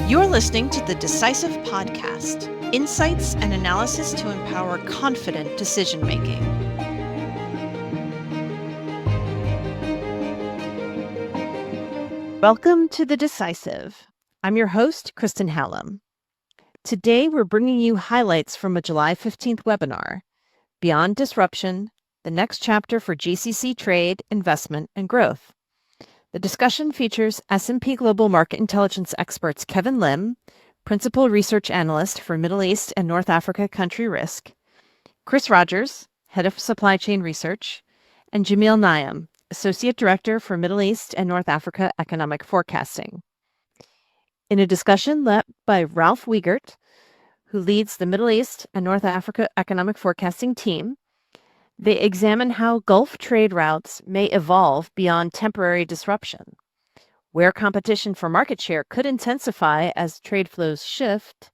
You're listening to the Decisive podcast, insights and analysis to empower confident decision making. Welcome to the Decisive. I'm your host, Kristen Hallam. Today, we're bringing you highlights from a July 15th webinar, Beyond Disruption, the next chapter for GCC trade, investment, and growth. The discussion features S&P Global Market Intelligence experts Kevjn Lim, Principal Research Analyst for Middle East and North Africa Country Risk, Chris Rogers, Head of Supply Chain Research, and Jamil Nayyem, Associate Director for Middle East and North Africa Economic Forecasting. In a discussion led by Ralf Wiegert, who leads the Middle East and North Africa Economic Forecasting team, they examine how Gulf trade routes may evolve beyond temporary disruption, where competition for market share could intensify as trade flows shift,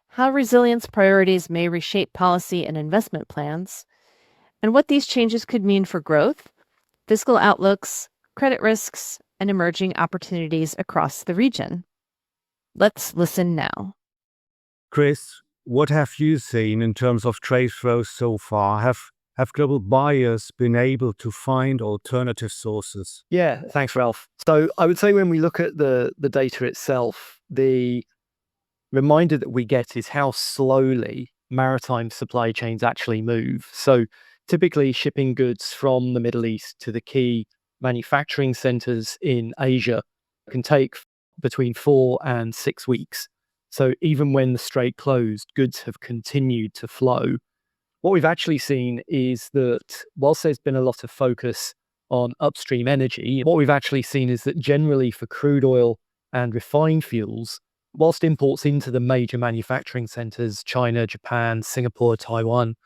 how resilience priorities may reshape policy and investment plans, and what these changes could mean for growth, fiscal outlooks, credit risks, and emerging opportunities across the region. Let's listen now. Chris, what have you seen in terms of trade flows so far? Have global buyers been able to find alternative sources? Yeah, thanks, Ralf. So I would say when we look at the data itself, the reminder that we get is how slowly maritime supply chains actually move. So typically shipping goods from the Middle East to the key manufacturing centers in Asia can take between 4 and 6 weeks. So even when the strait closed, goods have continued to flow. What we've actually seen is that whilst there's been a lot of focus on upstream energy, what we've actually seen is that generally for crude oil and refined fuels, whilst imports into the major manufacturing centers, China, Japan, Singapore, Taiwan,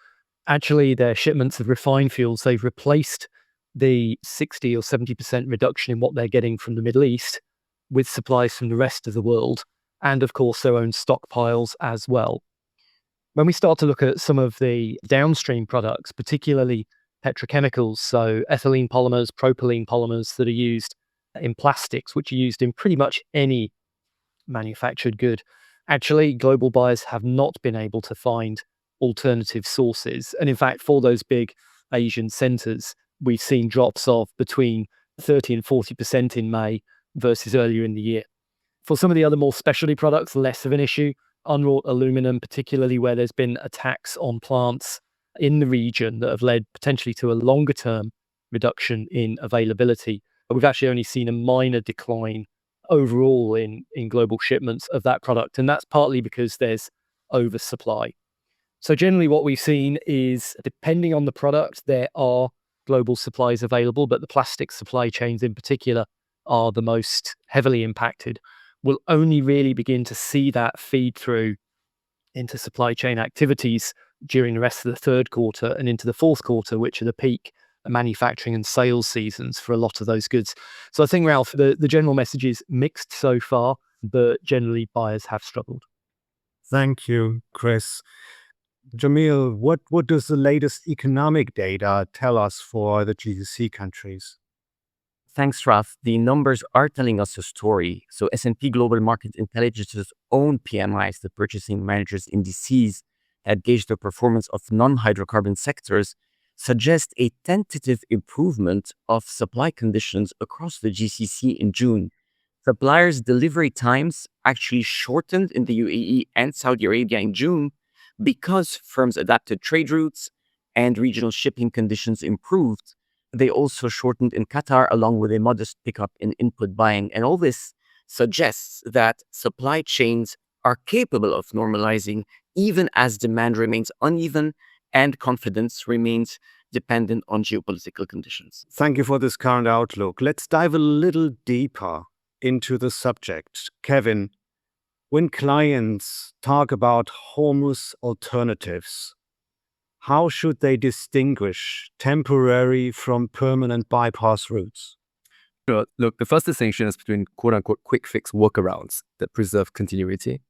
actually their shipments of refined fuels, they've replaced the 60 or 70% reduction in what they're getting from the Middle East with supplies from the rest of the world, and of course their own stockpiles as well. When we start to look at some of the downstream products, particularly petrochemicals, so ethylene polymers, propylene polymers that are used in plastics, which are used in pretty much any manufactured good, actually global buyers have not been able to find alternative sources. And in fact, for those big Asian centers, we've seen drops of between 30 and 40% in May versus earlier in the year. For some of the other more specialty products, less of an issue. Unwrought aluminum, particularly where there's been attacks on plants in the region that have led potentially to a longer term reduction in availability. But we've actually only seen a minor decline overall in global shipments of that product. And that's partly because there's oversupply. So generally what we've seen is, depending on the product, there are global supplies available, but the plastic supply chains in particular are the most heavily impacted. We'll only really begin to see that feed through into supply chain activities during the rest of the third quarter and into the fourth quarter, which are the peak manufacturing and sales seasons for a lot of those goods. So I think, Ralf, the general message is mixed so far, but generally buyers have struggled. Thank you, Chris. Jamil, what does the latest economic data tell us for the GCC countries? Thanks, Ralf. The numbers are telling us a story. So S&P Global Market Intelligence's own PMIs, the Purchasing Managers Indices, that gauge the performance of non-hydrocarbon sectors, suggest a tentative improvement of supply conditions across the GCC in June. Suppliers' delivery times actually shortened in the UAE and Saudi Arabia in June because firms adapted trade routes and regional shipping conditions improved. They also shortened in Qatar, along with a modest pickup in input buying. And all this suggests that supply chains are capable of normalizing even as demand remains uneven and confidence remains dependent on geopolitical conditions. Thank you for this current outlook. Let's dive a little deeper into the subject. Kevin, when clients talk about Hormuz alternatives, how should they distinguish temporary from permanent bypass routes? Sure. Look, the first distinction is between quote-unquote quick fix workarounds that preserve continuity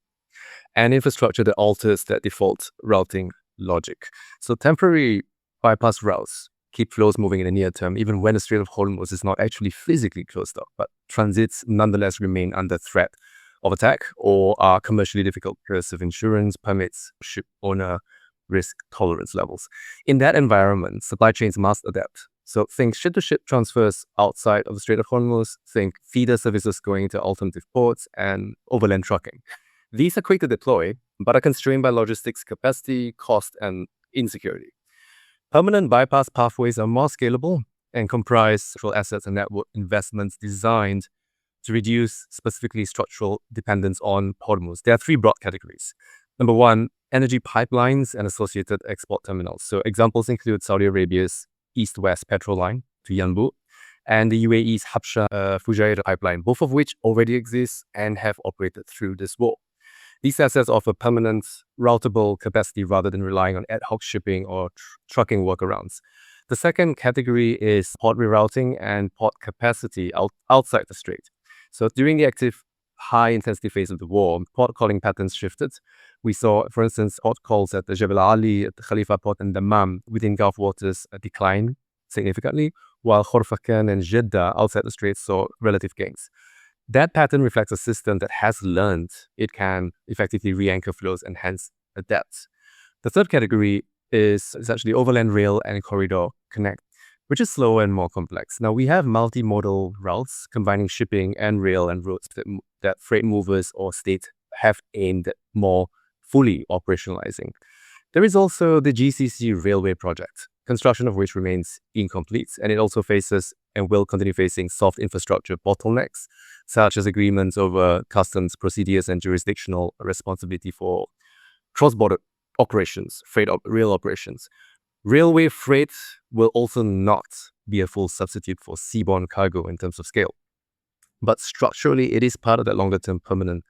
and infrastructure that alters that default routing logic. So temporary bypass routes keep flows moving in the near term, even when the Strait of Hormuz is not actually physically closed off, but transits nonetheless remain under threat. of attack or are commercially difficult because of insurance, permits, ship owner risk tolerance levels. In that environment, supply chains must adapt. So think ship-to-ship transfers outside of the Strait of Hormuz, think feeder services going to alternative ports, and overland trucking. These are quick to deploy, but are constrained by logistics capacity, cost, and insecurity. Permanent bypass pathways are more scalable and comprise structural assets and network investments designed to reduce specifically structural dependence on Hormuz. There are three broad categories. Number one, energy pipelines and associated export terminals. So examples include Saudi Arabia's East-West petrol line to Yanbu and the UAE's Habsha-Fujairah pipeline, both of which already exist and have operated through this war. These assets offer permanent, routable capacity rather than relying on ad hoc shipping or trucking workarounds. The second category is port rerouting and port capacity outside the strait. So during the active high-intensity phase of the war, port calling patterns shifted. We saw, for instance, port calls at the Jebel Ali, at the Khalifa Port and Dammam within Gulf waters decline significantly, while Khorfakan and Jeddah outside the strait saw relative gains. That pattern reflects a system that has learned it can effectively re-anchor flows and hence adapt. The third category is essentially overland rail and corridor connect, which is slower and more complex. Now, we have multimodal routes combining shipping and rail and roads that freight movers or states have aimed at more fully operationalizing. There is also the GCC railway project, construction of which remains incomplete, and it also faces and will continue facing soft infrastructure bottlenecks, such as agreements over customs procedures and jurisdictional responsibility for cross-border operations, rail operations. Railway freight will also not be a full substitute for seaborne cargo in terms of scale. But structurally, it is part of that longer-term permanent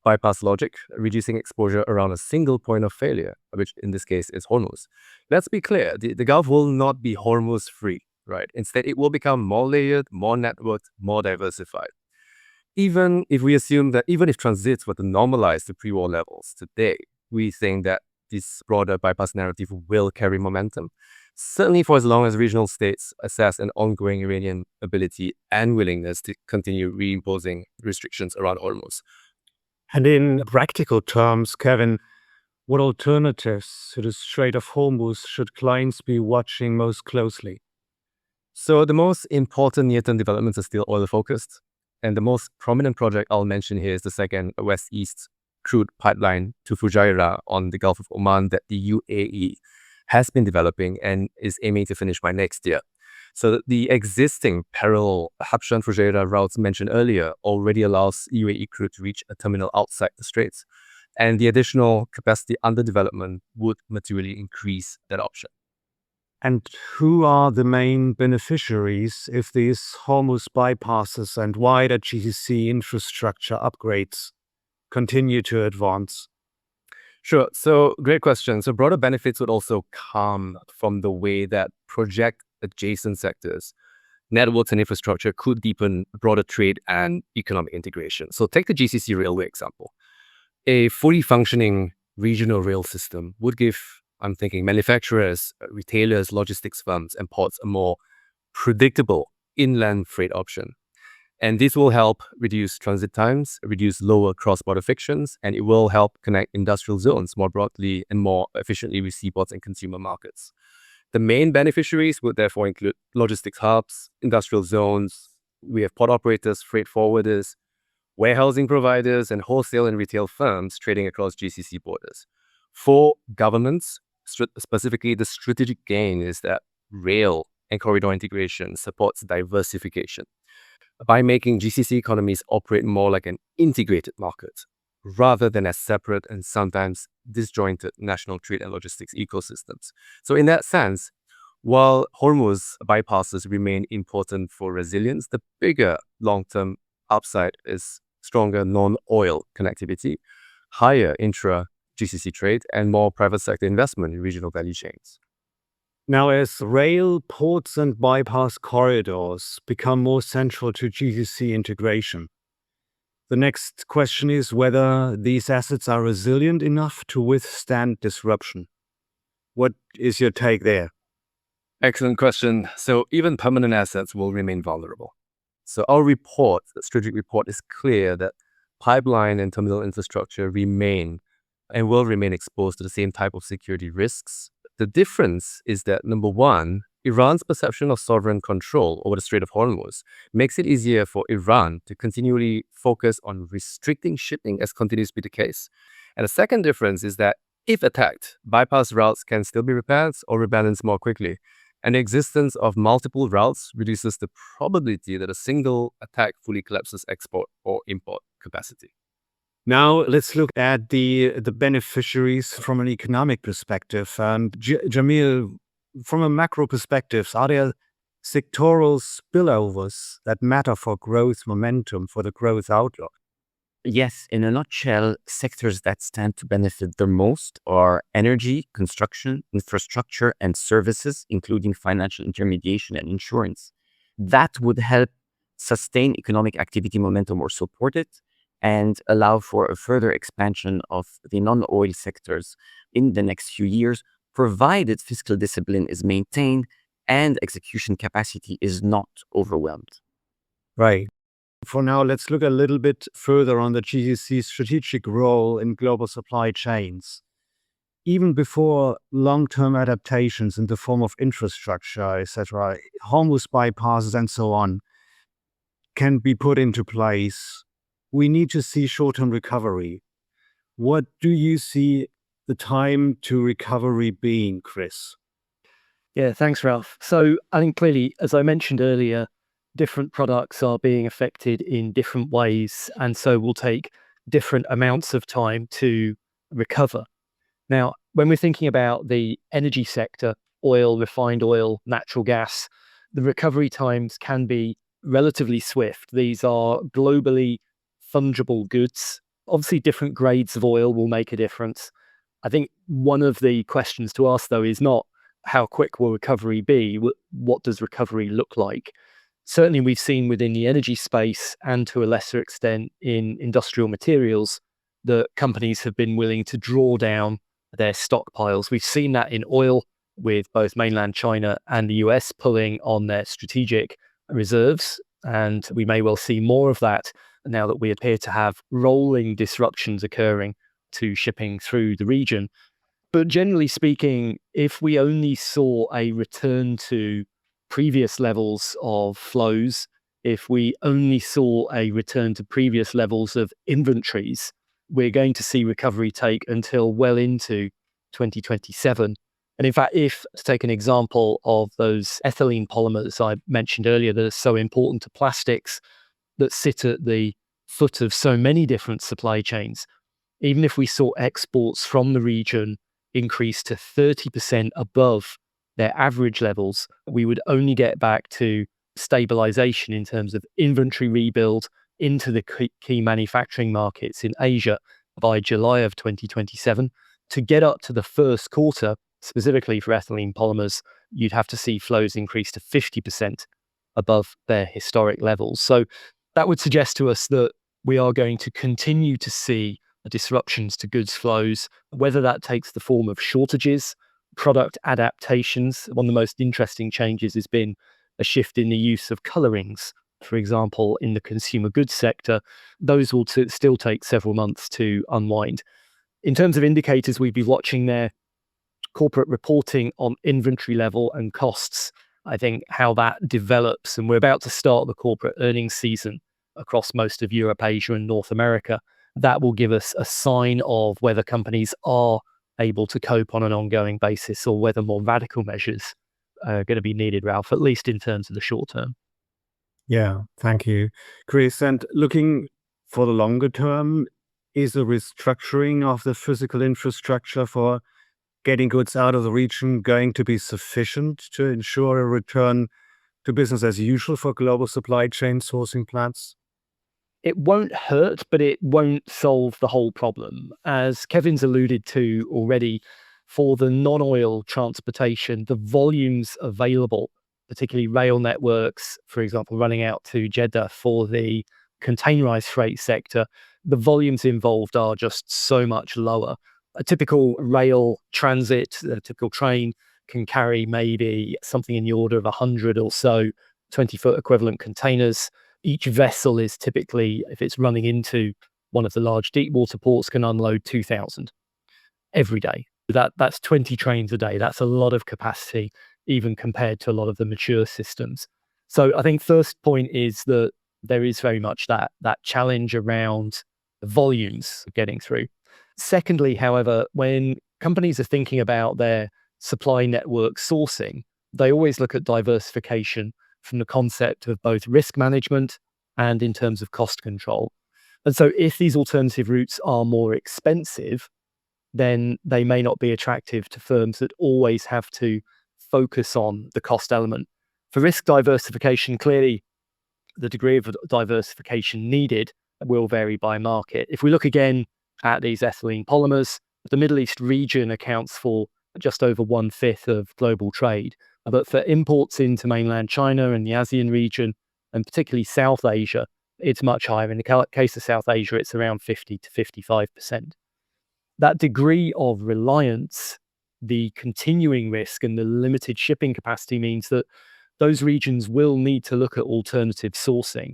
bypass logic, reducing exposure around a single point of failure, which in this case is Hormuz. Let's be clear, the Gulf will not be Hormuz-free, right? Instead, it will become more layered, more networked, more diversified. Even if transits were to normalize to pre-war levels today, we think that this broader bypass narrative will carry momentum, certainly for as long as regional states assess an ongoing Iranian ability and willingness to continue reimposing restrictions around Hormuz. And in practical terms, Kevin, what alternatives to the Strait of Hormuz should clients be watching most closely? So the most important near-term developments are still oil-focused. And the most prominent project I'll mention here is the second West-East crude pipeline to Fujairah on the Gulf of Oman that the UAE has been developing and is aiming to finish by next year. So the existing parallel Habsha and Fujairah routes mentioned earlier already allows UAE crude to reach a terminal outside the straits. And the additional capacity under development would materially increase that option. And who are the main beneficiaries if these Hormuz bypasses and wider GCC infrastructure upgrades continue to advance? Sure. So great question. So broader benefits would also come from the way that project adjacent sectors, networks and infrastructure could deepen broader trade and economic integration. So take the GCC railway example. A fully functioning regional rail system would give, I'm thinking, manufacturers, retailers, logistics firms, and ports a more predictable inland freight option. And this will help reduce transit times, reduce lower cross-border frictions, and it will help connect industrial zones more broadly and more efficiently with seaports and consumer markets. The main beneficiaries would therefore include logistics hubs, industrial zones. We have port operators, freight forwarders, warehousing providers, and wholesale and retail firms trading across GCC borders. For governments, specifically, the strategic gain is that rail and corridor integration supports diversification by making GCC economies operate more like an integrated market rather than as separate and sometimes disjointed national trade and logistics ecosystems. So in that sense, while Hormuz bypasses remain important for resilience, the bigger long-term upside is stronger non-oil connectivity, higher intra-GCC trade, and more private sector investment in regional value chains. Now, as rail, ports, and bypass corridors become more central to GCC integration, the next question is whether these assets are resilient enough to withstand disruption. What is your take there? Excellent question. So even permanent assets will remain vulnerable. So our report, the strategic report, is clear that pipeline and terminal infrastructure remain and will remain exposed to the same type of security risks. The difference is that, number one, Iran's perception of sovereign control over the Strait of Hormuz makes it easier for Iran to continually focus on restricting shipping, as continues to be the case. And the second difference is that if attacked, bypass routes can still be repaired or rebalanced more quickly. And the existence of multiple routes reduces the probability that a single attack fully collapses export or import capacity. Now let's look at the beneficiaries from an economic perspective. And Jamil, from a macro perspective, are there sectoral spillovers that matter for growth momentum, for the growth outlook? Yes, in a nutshell, sectors that stand to benefit the most are energy, construction, infrastructure, and services, including financial intermediation and insurance. That would help sustain economic activity momentum or support it, and allow for a further expansion of the non-oil sectors in the next few years, provided fiscal discipline is maintained and execution capacity is not overwhelmed. Right. For now, let's look a little bit further on the GCC's strategic role in global supply chains. Even before long-term adaptations in the form of infrastructure, etc., Hormuz bypasses and so on, can be put into place, we need to see short-term recovery. What do you see the time to recovery being, Chris? Yeah, thanks, Ralph. So I think clearly, as I mentioned earlier, different products are being affected in different ways, and so will take different amounts of time to recover. Now, when we're thinking about the energy sector, oil, refined oil, natural gas, the recovery times can be relatively swift. These are globally fungible goods. Obviously, different grades of oil will make a difference. I think one of the questions to ask, though, is not how quick will recovery be? What does recovery look like? Certainly, we've seen within the energy space and to a lesser extent in industrial materials that companies have been willing to draw down their stockpiles. We've seen that in oil with both mainland China and the US pulling on their strategic reserves. And we may well see more of that now that we appear to have rolling disruptions occurring to shipping through the region. But generally speaking, if we only saw a return to previous levels of flows, if we only saw a return to previous levels of inventories, we're going to see recovery take until well into 2027. And in fact, to take an example of those ethylene polymers I mentioned earlier that are so important to plastics, that sit at the foot of so many different supply chains, even if we saw exports from the region increase to 30% above their average levels, we would only get back to stabilization in terms of inventory rebuild into the key manufacturing markets in Asia by July of 2027. To get up to the first quarter, specifically for ethylene polymers, you'd have to see flows increase to 50% above their historic levels. So that would suggest to us that we are going to continue to see disruptions to goods flows, whether that takes the form of shortages, product adaptations. One of the most interesting changes has been a shift in the use of colorings, for example, in the consumer goods sector. Those will still take several months to unwind. In terms of indicators we'd be watching there, corporate reporting on inventory level and costs, I think how that develops, and we're about to start the corporate earnings season across most of Europe, Asia, and North America. That will give us a sign of whether companies are able to cope on an ongoing basis or whether more radical measures are going to be needed, Ralph, at least in terms of the short term. Yeah, thank you, Chris. And looking for the longer term, is the restructuring of the physical infrastructure for getting goods out of the region going to be sufficient to ensure a return to business as usual for global supply chain sourcing plants? It won't hurt, but it won't solve the whole problem. As Kevjn's alluded to already, for the non-oil transportation, the volumes available, particularly rail networks, for example, running out to Jeddah for the containerized freight sector, the volumes involved are just so much lower. A typical rail transit, a typical train can carry maybe something in the order of 100 or so 20-foot equivalent containers. Each vessel is typically, if it's running into one of the large deep water ports can unload 2,000 every day. That's 20 trains a day. That's a lot of capacity, even compared to a lot of the mature systems. So I think first point is that there is very much that challenge around the volumes getting through. Secondly, however, when companies are thinking about their supply network sourcing, they always look at diversification from the concept of both risk management and in terms of cost control. And so if these alternative routes are more expensive, then they may not be attractive to firms that always have to focus on the cost element. For risk diversification, clearly the degree of diversification needed will vary by market. If we look again at these ethylene polymers, the Middle East region accounts for just over 1/5 of global trade. But for imports into mainland China and the ASEAN region, and particularly South Asia, it's much higher. In the case of South Asia, it's around 50 to 55%. That degree of reliance, the continuing risk and the limited shipping capacity means that those regions will need to look at alternative sourcing.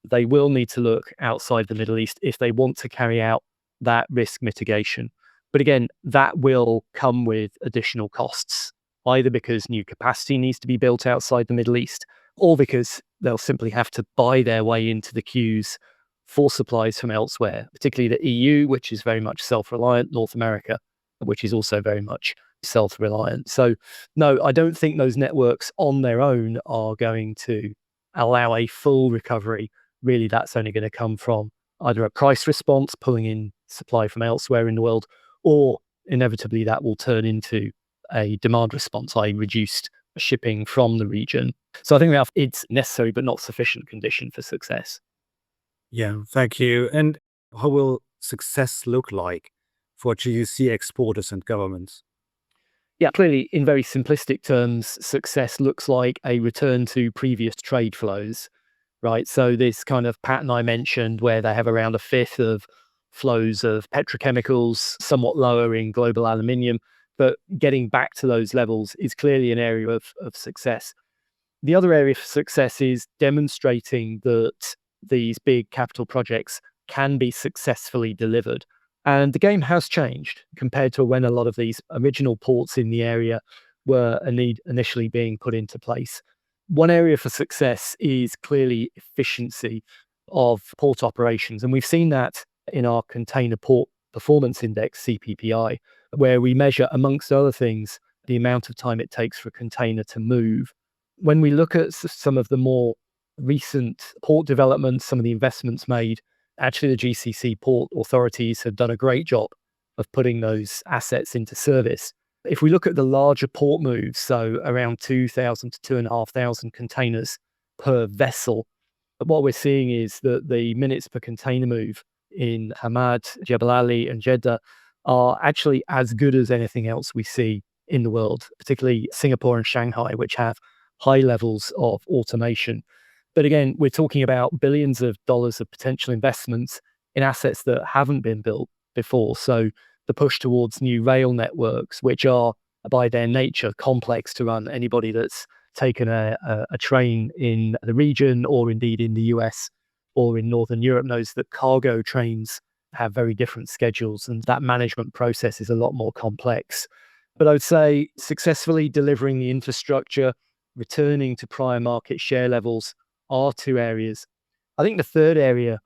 They will need to look outside the Middle East if they want to carry out that risk mitigation. But again, that will come with additional costs, either because new capacity needs to be built outside the Middle East, or because they'll simply have to buy their way into the queues for supplies from elsewhere, particularly the EU, which is very much self-reliant, North America, which is also very much self-reliant. So no, I don't think those networks on their own are going to allow a full recovery. Really, that's only going to come from either a price response, pulling in supply from elsewhere in the world, or inevitably that will turn into a demand response, i.e. reduced shipping from the region. So I think it's necessary but not sufficient condition for success. Yeah, thank you. And how will success look like for GCC exporters and governments? Yeah, clearly, in very simplistic terms, success looks like a return to previous trade flows, right? So this kind of pattern I mentioned where they have around 1/5 of flows of petrochemicals, somewhat lower in global aluminium, but getting back to those levels is clearly an area of success. The other area of success is demonstrating that these big capital projects can be successfully delivered. And the game has changed compared to when a lot of these original ports in the area were initially being put into place. One area for success is clearly efficiency of port operations. And we've seen that in our Container Port Performance Index, CPPI, where we measure, amongst other things, the amount of time it takes for a container to move. When we look at some of the more recent port developments, some of the investments made, actually the GCC port authorities have done a great job of putting those assets into service. If we look at the larger port moves, so around 2,000 to 2,500 containers per vessel, what we're seeing is that the minutes per container move in Hamad, Jebel Ali and Jeddah are actually as good as anything else we see in the world, particularly Singapore and Shanghai, which have high levels of automation. But again, we're talking about billions of dollars of potential investments in assets that haven't been built before. So the push towards new rail networks, which are by their nature complex to run. Anybody that's taken a train in the region or indeed in the US or in Northern Europe knows that cargo trains have very different schedules and that management process is a lot more complex. But I would say successfully delivering the infrastructure, returning to prior market share levels are two areas. I think the third area,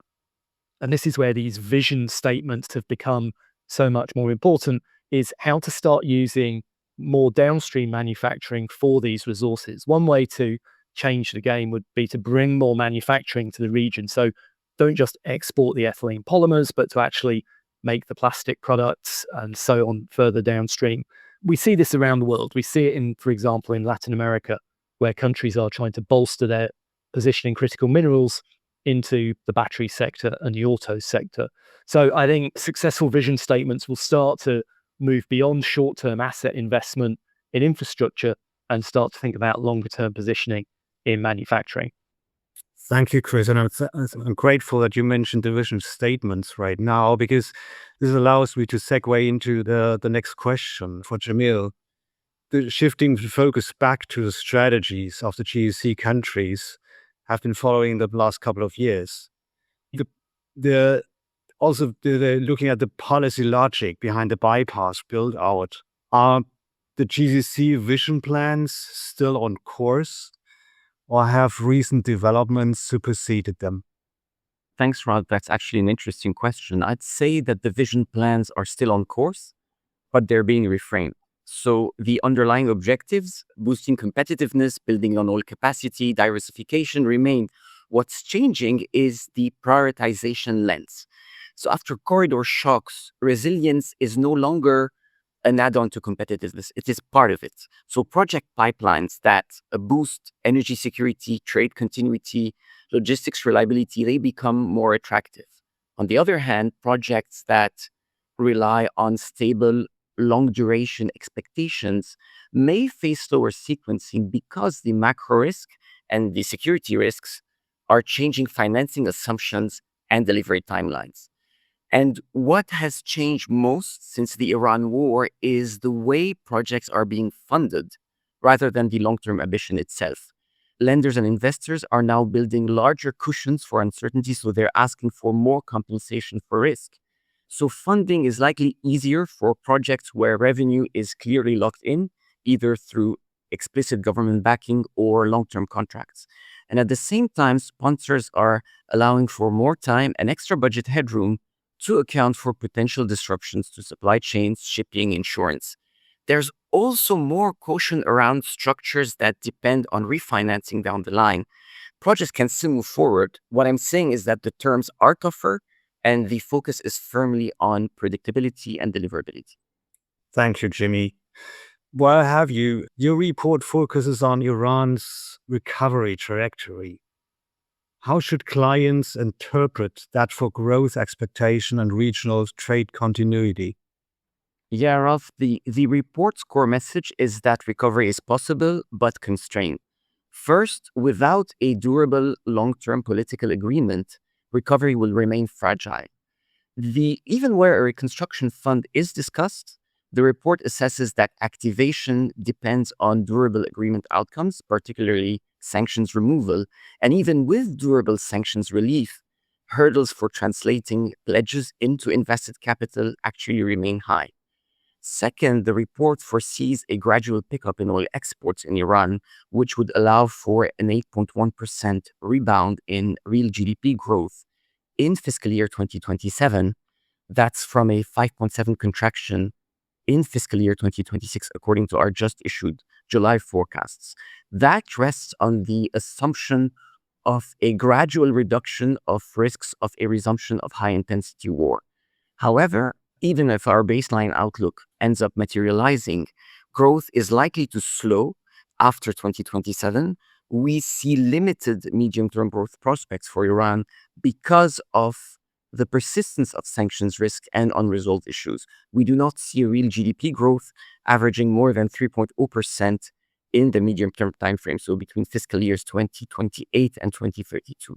and this is where these vision statements have become so much more important, is how to start using more downstream manufacturing for these resources. One way to change the game would be to bring more manufacturing to the region. So don't just export the ethylene polymers, but to actually make the plastic products and so on further downstream. We see this around the world. We see it in, for example, in Latin America, where countries are trying to bolster their position in critical minerals into the battery sector and the auto sector. So I think successful vision statements will start to move beyond short-term asset investment in infrastructure and start to think about longer-term positioning in manufacturing. Thank you, Chris. And I'm grateful that you mentioned the vision statements right now, because this allows me to segue into the next question for Jamil. Shifting the focus back to the strategies of the GCC countries have been following the last couple of years. The Also, looking at the policy logic behind the bypass build out, are the GCC vision plans still on course, or have recent developments superseded them? Thanks, Rod. That's actually an interesting question. I'd say that the vision plans are still on course, but they're being reframed. So the underlying objectives, boosting competitiveness, building on oil capacity, diversification, remain. What's changing is the prioritization lens. So after corridor shocks, resilience is no longer an add-on to competitiveness. It is part of it. So project pipelines that boost energy security, trade continuity, logistics reliability, they become more attractive. On the other hand, projects that rely on stable, long duration expectations may face slower sequencing because the macro risk and the security risks are changing financing assumptions and delivery timelines. And what has changed most since the Iran war is the way projects are being funded rather than the long-term ambition itself. Lenders and investors are now building larger cushions for uncertainty, so they're asking for more compensation for risk. So funding is likely easier for projects where revenue is clearly locked in, either through explicit government backing or long-term contracts. And at the same time, sponsors are allowing for more time and extra budget headroom to account for potential disruptions to supply chains, shipping, insurance. There's also more caution around structures that depend on refinancing down the line. Projects can still move forward. What I'm saying is that the terms are tougher and the focus is firmly on predictability and deliverability. Thank you, Jimmy. Well, have you? Your report focuses on Iran's recovery trajectory. How should clients interpret that for growth expectation and regional trade continuity? Yeah, Ralph, the report's core message is that recovery is possible but constrained. First, without a durable long-term political agreement, recovery will remain fragile. Even where a reconstruction fund is discussed, the report assesses that activation depends on durable agreement outcomes, particularly sanctions removal. And even with durable sanctions relief, hurdles for translating pledges into invested capital actually remain high. Second, the report foresees a gradual pickup in oil exports in Iran, which would allow for an 8.1% rebound in real GDP growth in fiscal year 2027. That's from a 5.7 contraction in fiscal year 2026, according to our just issued July forecasts. That rests on the assumption of a gradual reduction of risks of a resumption of high-intensity war. However, even if our baseline outlook ends up materializing, growth is likely to slow after 2027. We see limited medium-term growth prospects for Iran because of the persistence of sanctions risk and unresolved issues. We do not see real GDP growth averaging more than 3.0% in the medium-term timeframe, so between fiscal years 2028 and 2032.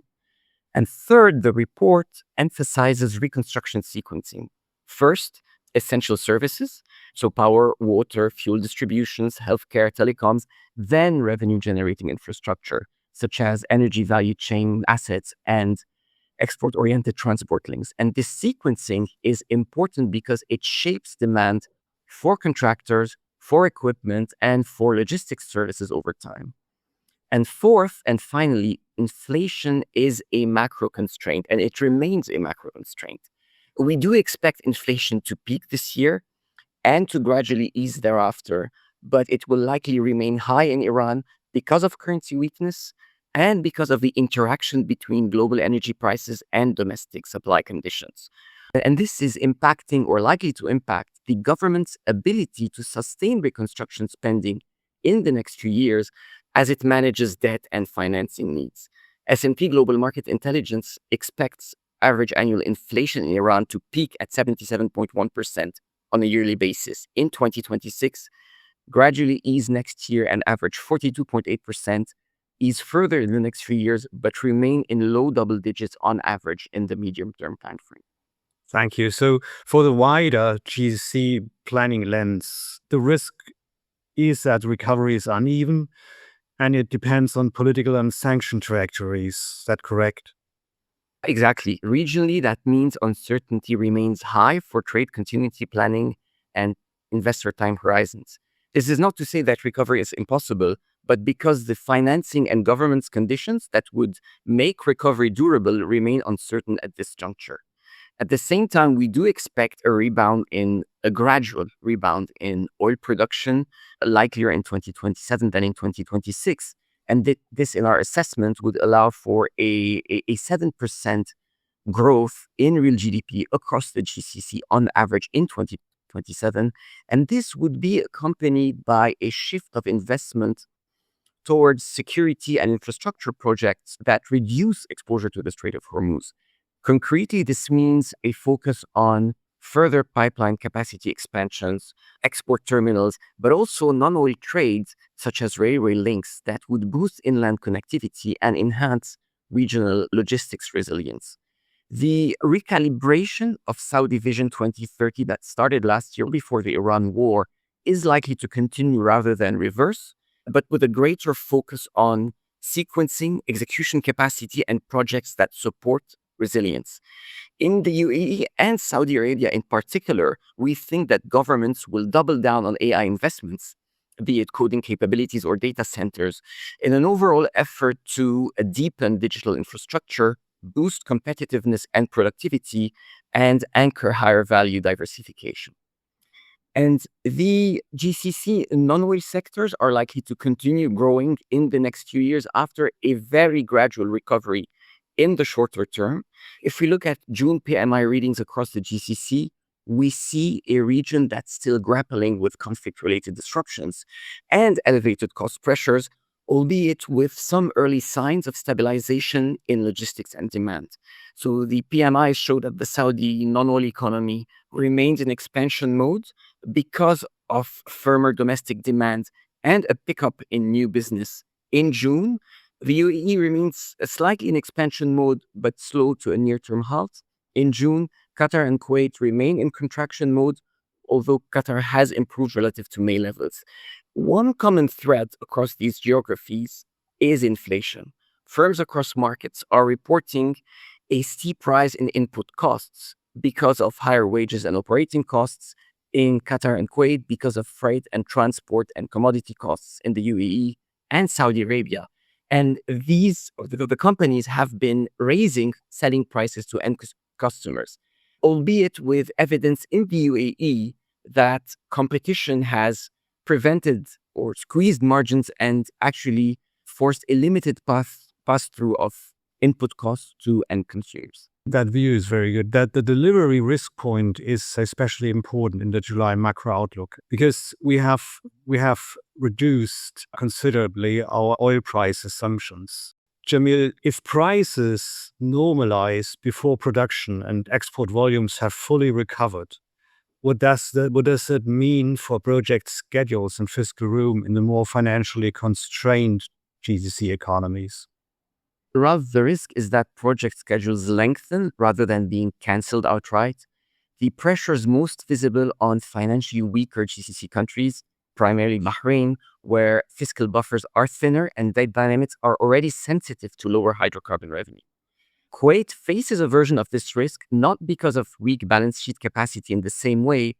And third, the report emphasizes reconstruction sequencing. First, essential services, so power, water, fuel distributions, healthcare, telecoms, then revenue-generating infrastructure, such as energy value chain assets and export-oriented transport links. And this sequencing is important because it shapes demand for contractors, for equipment, and for logistics services over time. And fourth, and finally, inflation is a macro constraint, and it remains a macro constraint. We do expect inflation to peak this year and to gradually ease thereafter, but it will likely remain high in Iran because of currency weakness and because of the interaction between global energy prices and domestic supply conditions. And this is impacting or likely to impact the government's ability to sustain reconstruction spending in the next few years as it manages debt and financing needs. S&P Global Market Intelligence expects average annual inflation in Iran to peak at 77.1% on a yearly basis in 2026, gradually ease next year and average 42.8%, ease further in the next few years, but remain in low double digits on average in the medium-term timeframe. Thank you. So for the wider GCC planning lens, the risk is that recovery is uneven and it depends on political and sanction trajectories. Is that correct? Exactly. Regionally, that means uncertainty remains high for trade continuity planning and investor time horizons. This is not to say that recovery is impossible, but because the financing and governance conditions that would make recovery durable remain uncertain at this juncture. At the same time, we do expect a gradual rebound in oil production, likelier in 2027 than in 2026. And this, in our assessment, would allow for a 7% growth in real GDP across the GCC on average in 2027. And this would be accompanied by a shift of investment towards security and infrastructure projects that reduce exposure to the Strait of Hormuz. Concretely, this means a focus on further pipeline capacity expansions, export terminals, but also non-oil trades such as railway links that would boost inland connectivity and enhance regional logistics resilience. The recalibration of Saudi Vision 2030 that started last year before the Iran war is likely to continue rather than reverse, but with a greater focus on sequencing, execution capacity, and projects that support resilience. In the UAE and Saudi Arabia in particular, we think that governments will double down on AI investments, be it coding capabilities or data centers, in an overall effort to deepen digital infrastructure, boost competitiveness and productivity, and anchor higher value diversification. And the GCC non-oil sectors are likely to continue growing in the next few years after a very gradual recovery in the shorter term. If we look at June PMI readings across the GCC, we see a region that's still grappling with conflict-related disruptions and elevated cost pressures, albeit with some early signs of stabilization in logistics and demand. So the PMI showed that the Saudi non-oil economy remains in expansion mode because of firmer domestic demand and a pickup in new business. In June, the UAE remains slightly in expansion mode, but slow to a near-term halt. In June, Qatar and Kuwait remain in contraction mode, although Qatar has improved relative to May levels. One common thread across these geographies is inflation. Firms across markets are reporting a steep rise in input costs because of higher wages and operating costs in Qatar and Kuwait, because of freight and transport and commodity costs in the UAE and Saudi Arabia. And the companies have been raising selling prices to end customers, albeit with evidence in the UAE that competition has prevented or squeezed margins and actually forced a limited pass-through of input costs to end consumers. That view is very good. That the delivery risk point is especially important in the July macro outlook because we have reduced considerably our oil price assumptions. Jamil, if prices normalize before production and export volumes have fully recovered, what does that mean for project schedules and fiscal room in the more financially constrained GCC economies? Ralf, the risk is that project schedules lengthen rather than being cancelled outright. The pressure is most visible on financially weaker GCC countries, primarily Bahrain, where fiscal buffers are thinner and debt dynamics are already sensitive to lower hydrocarbon revenue. Kuwait faces a version of this risk not because of weak balance sheet capacity in the same way,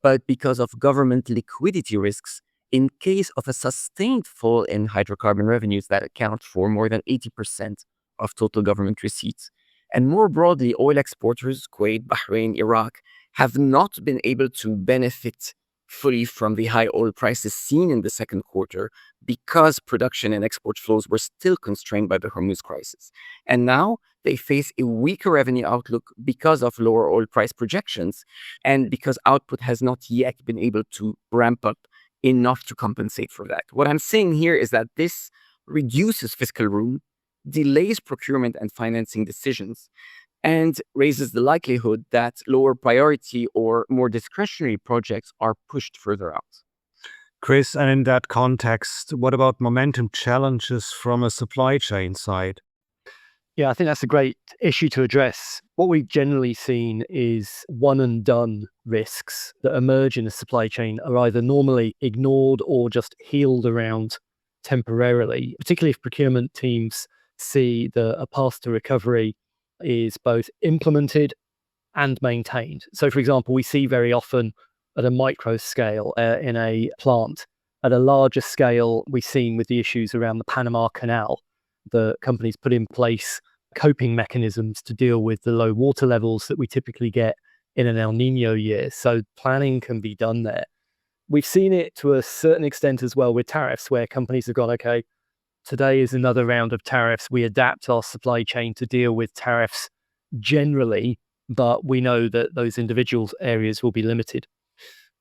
but because of government liquidity risks in case of a sustained fall in hydrocarbon revenues that account for more than 80% of total government receipts. And more broadly, oil exporters, Kuwait, Bahrain, Iraq, have not been able to benefit fully from the high oil prices seen in the second quarter because production and export flows were still constrained by the Hormuz crisis. And now they face a weaker revenue outlook because of lower oil price projections and because output has not yet been able to ramp up enough to compensate for that. What I'm saying here is that this reduces fiscal room, delays procurement and financing decisions, and raises the likelihood that lower priority or more discretionary projects are pushed further out. Chris, and in that context, what about momentum challenges from a supply chain side? Yeah, I think that's a great issue to address. What we've generally seen is one and done risks that emerge in the supply chain are either normally ignored or just healed around temporarily, particularly if procurement teams see a path to recovery is both implemented and maintained. So, for example, we see very often at a micro scale in a plant. At a larger scale, we've seen with the issues around the Panama Canal, the companies put in place coping mechanisms to deal with the low water levels that we typically get in an El Nino year. So planning can be done there. We've seen it to a certain extent as well with tariffs, where companies have gone, okay, today is another round of tariffs. We adapt our supply chain to deal with tariffs generally, but we know that those individual areas will be limited.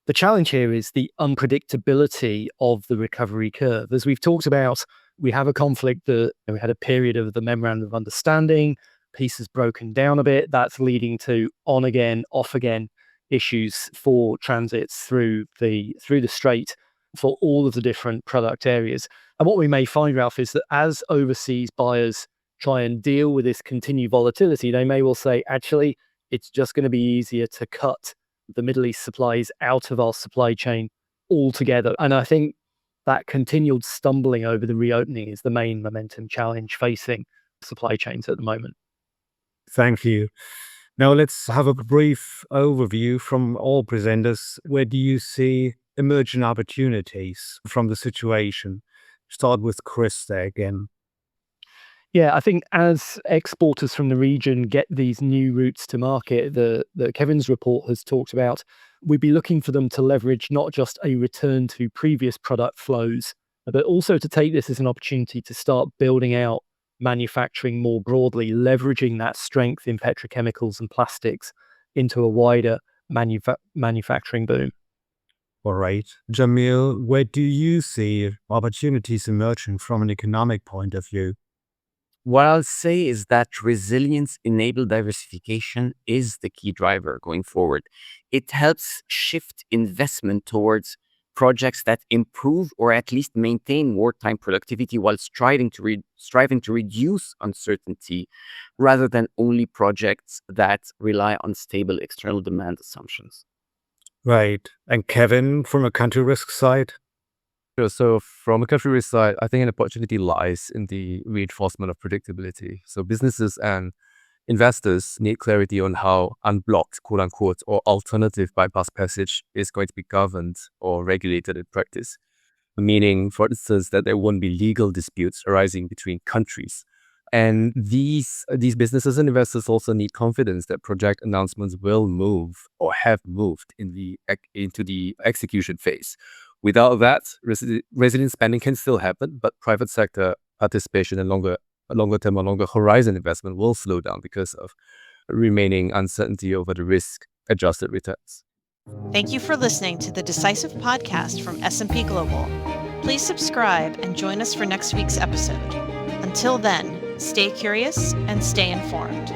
The challenge here is the unpredictability of the recovery curve. As we've talked about, we have a conflict that we had a period of the memorandum of understanding, peace has broken down a bit. That's leading to on again, off again issues for transits through the strait for all of the different product areas. And what we may find, Ralf, is that as overseas buyers try and deal with this continued volatility, they may well say, actually, it's just going to be easier to cut the Middle East supplies out of our supply chain altogether. And I think that continued stumbling over the reopening is the main momentum challenge facing supply chains at the moment. Thank you. Now let's have a brief overview from all presenters. Where do you see emerging opportunities from the situation? Start with Chris there again. Yeah, I think as exporters from the region get these new routes to market, the Kevjn's report has talked about, we'd be looking for them to leverage not just a return to previous product flows, but also to take this as an opportunity to start building out manufacturing more broadly, leveraging that strength in petrochemicals and plastics into a wider manufacturing boom. All right. Jamil, where do you see opportunities emerging from an economic point of view? What I'll say is that resilience-enabled diversification is the key driver going forward. It helps shift investment towards projects that improve or at least maintain wartime productivity while striving to reduce uncertainty, rather than only projects that rely on stable external demand assumptions. Right. And Kevjn, from a country risk side? Sure. So from a country risk side, I think an opportunity lies in the reinforcement of predictability. So businesses and investors need clarity on how unblocked, quote unquote, or alternative bypass passage is going to be governed or regulated in practice. Meaning, for instance, that there won't be legal disputes arising between countries. And these businesses and investors also need confidence that project announcements will move or have moved into the execution phase. Without that, resilient spending can still happen, but private sector participation and longer term or longer horizon investment will slow down because of remaining uncertainty over the risk-adjusted returns. Thank you for listening to the Decisive podcast from S&P Global. Please subscribe and join us for next week's episode. Until then, stay curious and stay informed.